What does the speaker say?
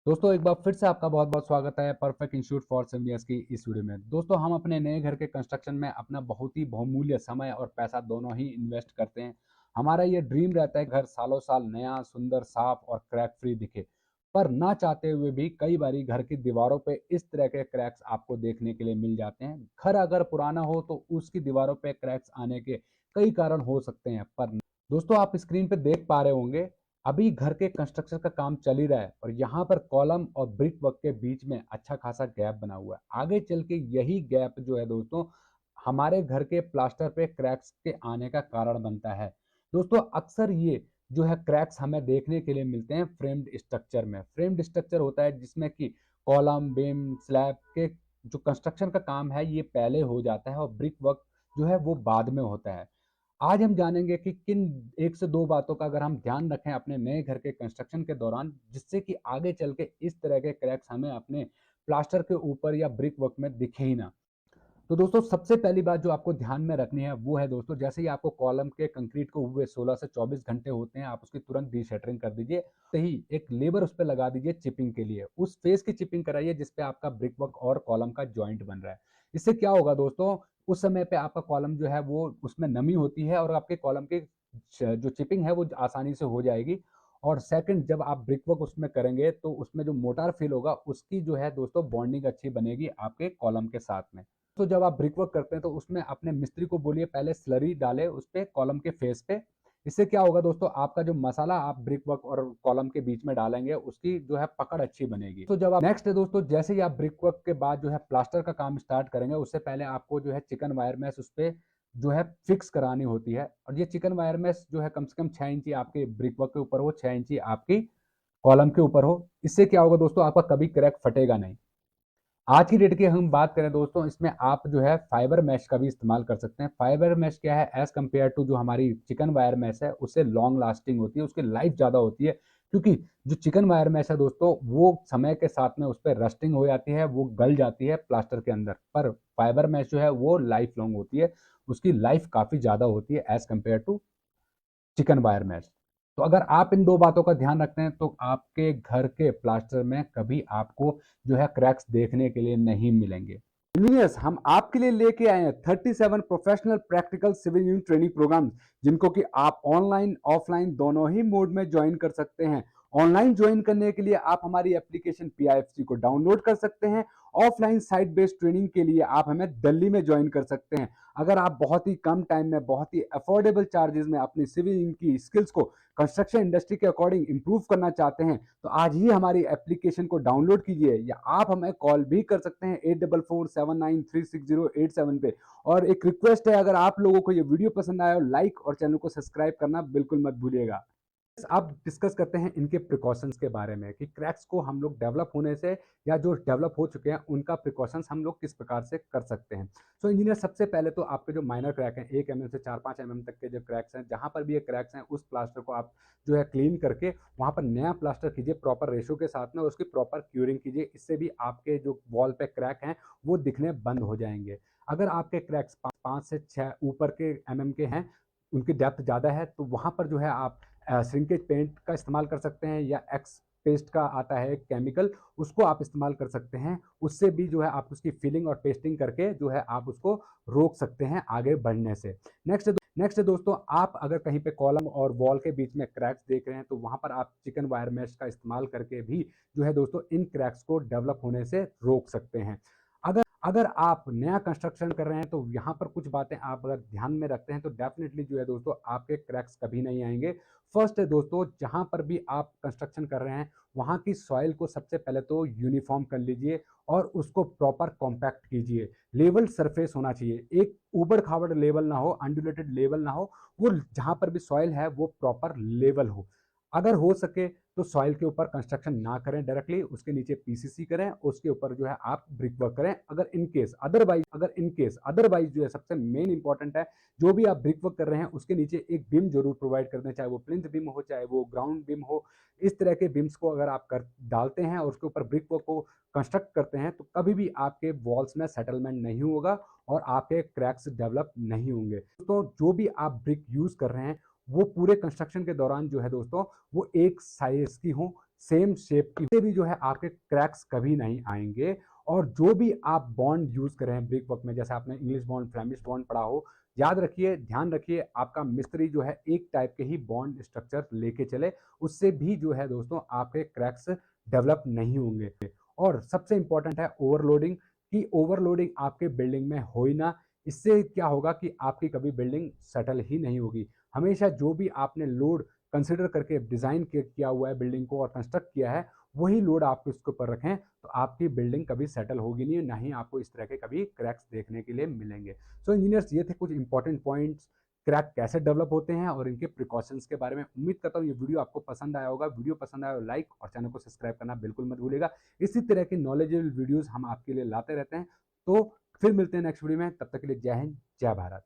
दोस्तों एक बार फिर से आपका बहुत बहुत स्वागत है परफेक्ट इंस्टीट्यूट फॉर सेवियर्स की इस वीडियो में। दोस्तों हम अपने नए घर के कंस्ट्रक्शन में अपना बहुत ही बहुमूल्य समय और पैसा दोनों ही इन्वेस्ट करते हैं। हमारा ये ड्रीम रहता है घर सालों साल नया सुंदर साफ और क्रैक फ्री दिखे। पर ना चाहते हुए भी कई बारी घर की दीवारों पे इस तरह के क्रैक्स आपको देखने के लिए मिल जाते हैं। घर अगर पुराना हो तो उसकी दीवारों पे क्रैक्स आने के कई कारण हो सकते हैं। पर दोस्तों आप स्क्रीन पे देख पा रहे होंगे, अभी घर के कंस्ट्रक्शन का काम चल ही रहा है और यहाँ पर कॉलम और ब्रिक वर्क के बीच में अच्छा खासा गैप बना हुआ है। आगे चल के यही गैप जो है दोस्तों हमारे घर के प्लास्टर पे क्रैक्स के आने का कारण बनता है। दोस्तों अक्सर ये जो है क्रैक्स हमें देखने के लिए मिलते हैं फ्रेम्ड स्ट्रक्चर में। फ्रेम्ड स्ट्रक्चर होता है जिसमें कि कॉलम बीम स्लैब के जो कंस्ट्रक्शन का काम है ये पहले हो जाता है और ब्रिक वर्क जो है वो बाद में होता है। आज हम जानेंगे कि किन एक से दो बातों का अगर हम ध्यान रखें अपने नए घर के कंस्ट्रक्शन के दौरान, जिससे कि आगे चल के इस तरह के क्रैक्स हमें अपने प्लास्टर के ऊपर या ब्रिक वर्क में दिखे ही ना। तो दोस्तों सबसे पहली बात जो आपको ध्यान में रखनी है वो है दोस्तों, जैसे ही आपको कॉलम के कंक्रीट को हुए 16 से 24 घंटे होते हैं आप उसकी तुरंत डीशटरिंग कर दीजिए। तो ही एक लेबर उस पर लगा दीजिए चिपिंग के लिए, उस फेस की चिपिंग कराइए जिसपे आपका ब्रिक वर्क और कॉलम का जॉइंट बन रहा है। इससे क्या होगा दोस्तों, उस समय पे आपका कॉलम जो है वो उसमें नमी होती है और आपके कॉलम की जो चिपिंग है वो आसानी से हो जाएगी। और सेकंड, जब आप ब्रिक वर्क उसमें करेंगे तो उसमें जो मोटार फील होगा उसकी जो है दोस्तों बॉन्डिंग अच्छी बनेगी आपके कॉलम के साथ में। तो जब आप ब्रिक वर्क करते हैं तो उसमें अपने मिस्त्री को बोलिए पहले स्लरी डाले उस पे कॉलम के फेस पे। इससे क्या होगा दोस्तों, आपका जो मसाला आप ब्रिक वर्क और कॉलम के बीच में डालेंगे उसकी जो है पकड़ अच्छी बनेगी। तो जब आप नेक्स्ट है दोस्तों, जैसे ही आप ब्रिक वर्क के बाद जो है प्लास्टर का काम स्टार्ट करेंगे उससे पहले आपको जो है चिकन वायर मैश उस पे जो है फिक्स करानी होती है। और ये चिकन वायर मैश जो है कम से कम 6 इंची आपके ब्रिक वर्क के ऊपर हो, 6 इंची आपकी कॉलम के ऊपर हो। इससे क्या होगा दोस्तों, आपका कभी क्रैक फटेगा नहीं। आज की डेट की हम बात करें दोस्तों, इसमें आप जो है फाइबर मैश का भी इस्तेमाल कर सकते हैं। फाइबर मैश क्या है, एज कम्पेयर टू जो हमारी चिकन वायर मैश है उससे लॉन्ग लास्टिंग होती है, उसकी लाइफ ज़्यादा होती है। क्योंकि जो चिकन वायर मैश है दोस्तों वो समय के साथ में उस पर रस्टिंग हो जाती है, वो गल जाती है प्लास्टर के अंदर। पर फाइबर मैश जो है वो लाइफ लॉन्ग होती है, उसकी लाइफ काफ़ी ज़्यादा होती है as compare to chicken wire mesh. तो अगर आप इन दो बातों का ध्यान रखते हैं तो आपके घर के प्लास्टर में कभी आपको जो है क्रैक्स देखने के लिए नहीं मिलेंगे। इंजीनियर्स, हम आपके लिए लेके आए हैं 37 professional practical civil engineering training program, जिनको कि आप ऑनलाइन ऑफलाइन दोनों ही मोड में ज्वाइन कर सकते हैं। ऑनलाइन ज्वाइन करने के लिए आप हमारी एप्लीकेशन पीआईएफसी को डाउनलोड कर सकते हैं। ऑफलाइन साइट बेस्ड ट्रेनिंग के लिए आप हमें दिल्ली में ज्वाइन कर सकते हैं। अगर आप बहुत ही कम टाइम में बहुत ही अफोर्डेबल चार्जेस में अपनी सिविल की स्किल्स को कंस्ट्रक्शन इंडस्ट्री के अकॉर्डिंग इंप्रूव करना चाहते हैं तो आज ही हमारी एप्लीकेशन को डाउनलोड कीजिए, या आप हमें कॉल भी कर सकते हैं 8447936087 पे। और एक रिक्वेस्ट है, अगर आप लोगों को ये वीडियो पसंद आया हो लाइक और चैनल को सब्सक्राइब करना बिल्कुल मत भूलिएगा। अब डिस्कस करते हैं इनके प्रिकॉशंस के बारे में कि क्रैक्स को हम लोग डेवलप होने से या जो डेवलप हो चुके हैं उनका प्रिकॉशंस हम लोग किस प्रकार से कर सकते हैं। सो इंजीनियर, सबसे पहले तो आपके जो माइनर क्रैक हैं 1 mm से 4-5 mm तक के जो क्रैक्स हैं, जहां पर भी ये क्रैक्स हैं उस प्लास्टर को आप जो है क्लीन करके वहां पर नया प्लास्टर कीजिए प्रॉपर रेशो के साथ में, उसकी प्रॉपर क्यूरिंग कीजिए। इससे भी आपके जो वॉल पे क्रैक हैं वो दिखने बंद हो जाएंगे। अगर आपके क्रैक्स 5 से 6 ऊपर के के हैं, उनकी डेप्थ ज़्यादा है, तो वहां पर जो है आप श्रिंकेज पेंट का इस्तेमाल कर सकते हैं, या एक्स पेस्ट का आता है केमिकल, उसको आप इस्तेमाल कर सकते हैं। उससे भी जो है आप उसकी फिलिंग और पेस्टिंग करके जो है आप उसको रोक सकते हैं आगे बढ़ने से। नेक्स्ट दोस्तों, आप अगर कहीं पे कॉलम और वॉल के बीच में क्रैक्स देख रहे हैं तो वहां पर आप चिकन वायर मैश का इस्तेमाल करके भी जो है दोस्तों इन क्रैक्स को डेवलप होने से रोक सकते हैं। अगर अगर आप नया कंस्ट्रक्शन कर रहे हैं तो यहाँ पर कुछ बातें आप अगर ध्यान में रखते हैं तो डेफिनेटली जो है दोस्तों आपके क्रैक्स कभी नहीं आएंगे। फर्स्ट है दोस्तों, जहाँ पर भी आप कंस्ट्रक्शन कर रहे हैं वहाँ की सॉइल को सबसे पहले तो यूनिफॉर्म कर लीजिए और उसको प्रॉपर कॉम्पैक्ट कीजिए। लेवल सरफेस होना चाहिए, एक ऊबड़ खाबड़ लेवल ना हो, अंडुलेटेड लेवल ना हो, वो जहाँ पर भी सॉइल है वो प्रॉपर लेवल हो। अगर हो सके तो सॉइल के ऊपर कंस्ट्रक्शन ना करें डायरेक्टली, उसके नीचे पीसीसी करें, उसके ऊपर जो है आप ब्रिक वर्क करें। अगर इन केस अदरवाइज जो है सबसे मेन इंपॉर्टेंट है, जो भी आप ब्रिक वर्क कर रहे हैं उसके नीचे एक बिम जरूर प्रोवाइड कर दें, चाहे वो प्लिंथ बिम हो चाहे वो ग्राउंड बिम हो। इस तरह के बिम्स को अगर आप कर डालते हैं और उसके ऊपर ब्रिक वर्क को कंस्ट्रक्ट करते हैं तो कभी भी आपके वॉल्स में सेटलमेंट नहीं होगा और आपके क्रैक्स डेवलप नहीं होंगे। तो जो भी आप ब्रिक यूज कर रहे हैं वो पूरे कंस्ट्रक्शन के दौरान जो है दोस्तों वो एक साइज की हो, सेम शेप की भी जो है आपके क्रैक्स कभी नहीं आएंगे। और जो भी आप बॉन्ड यूज कर रहे हैं ब्रिक वर्क में, जैसे आपने इंग्लिश बॉन्ड, फ्लेमिश बॉन्ड पढ़ा हो, याद रखिए, ध्यान रखिए, आपका मिस्त्री जो है एक टाइप के ही बॉन्ड स्ट्रक्चर लेके चले, उससे भी जो है दोस्तों आपके क्रैक्स डेवलप नहीं होंगे। और सबसे इंपॉर्टेंट है ओवरलोडिंग, कि ओवरलोडिंग आपके बिल्डिंग में हो ही ना। इससे क्या होगा कि आपकी कभी बिल्डिंग सेटल ही नहीं होगी। हमेशा जो भी आपने लोड कंसिडर करके डिजाइन किया हुआ है बिल्डिंग को और कंस्ट्रक्ट किया है, वही लोड आप उसके ऊपर रखें, तो आपकी बिल्डिंग कभी सेटल होगी नहीं, ना ही आपको इस तरह के कभी क्रैक्स देखने के लिए मिलेंगे। सो इंजीनियर्स, ये थे कुछ इंपॉर्टेंट पॉइंट्स, क्रैक कैसे डेवलप होते हैं और इनके प्रिकॉशंस के बारे में। उम्मीद करता हूँ ये वीडियो आपको पसंद आया होगा। वीडियो पसंद आया हो लाइक और चैनल को सब्सक्राइब करना बिल्कुल मत भूलिएगा। इसी तरह की नॉलेजेबल वीडियोस हम आपके लिए लाते रहते हैं। तो फिर मिलते हैं नेक्स्ट वीडियो में, तब तक के लिए जय हिंद, जय भारत।